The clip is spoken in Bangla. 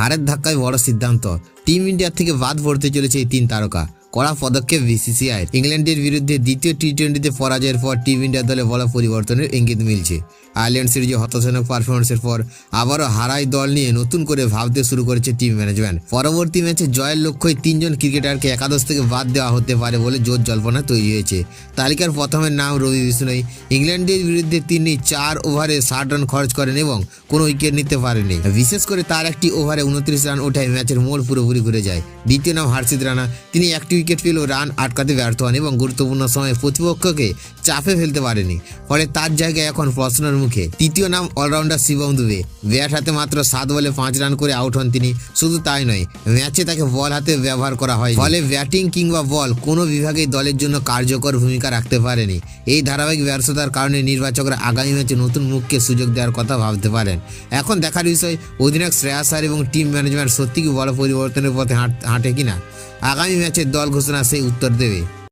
হারের ধাক্কায় বড় সিদ্ধান্ত, টিম ইন্ডিয়া থেকে বাদ পড়তে চলেছে এই 3 তারকা। কড়া পদক্ষেপ বিসিসিআই। ইংল্যান্ডের বিরুদ্ধে দ্বিতীয় টি-20তে পরাজয়ের পর টিম ইন্ডিয়া দলে বড় পরিবর্তনের ইঙ্গিত মিলছে। আয়ারল্যান্ড সিরিজে হতাশাজনক পারফরমেন্সের পর আবারও হারাই দল নিয়ে নতুন করে ভাবতে শুরু করেছে টিম ম্যানেজমেন্ট। পরবর্তী ম্যাচে জয়ের লক্ষ্যই 3 জন ক্রিকেটারকে একাদশ থেকে বাদ দেওয়া হতে পারে বলে জোর জল্পনা তৈরি হয়েছে। তালিকার প্রথমের নাম রবি বিষ্ণই। ইংল্যান্ডের বিরুদ্ধে তিনি 4 ওভারে 60 রান খরচ করেন এবং কোনো উইকেট নিতে পারেনি। বিশেষ করে তার একটি ওভারে 29 রান ওঠায় ম্যাচের মোড় পুরোপুরি ঘুরে যায়। দ্বিতীয় নাম হর্ষিত রানা। তিনি একটি উইকেট পেলেও রান আটকাতে ব্যর্থ হন এবং গুরুত্বপূর্ণ সময়ে প্রতিপক্ষকে চাপে ফেলতে পারেনি, ফলে তার জায়গায় এখন প্রশ্নের মুখে। তৃতীয় নাম অলরাউন্ডার শিবম দুবে। ব্যাট হাতে মাত্র 7 বলে 5 রান করে আউট হন তিনি। শুধু তাই নয়, ম্যাচে তাকে বল হাতে ব্যবহার করা হয়, ফলে ব্যাটিং কিংবা বল কোনো বিভাগেই দলের জন্য কার্যকর ভূমিকা রাখতে পারেনি। এই ধারাবাহিক ব্যর্থতার কারণে নির্বাচকরা আগামী ম্যাচে নতুন মুখকে সুযোগ দেওয়ার কথা ভাবতে পারেন। এখন দেখার বিষয়, অধিনায়ক শ্রেয়াস আয়ার এবং টিম ম্যানেজমেন্ট সত্যি কি বড় পরিবর্তনের পথে হাঁটে কিনা। আগামী ম্যাচের দল ঘোষণা সেই উত্তর দেবে।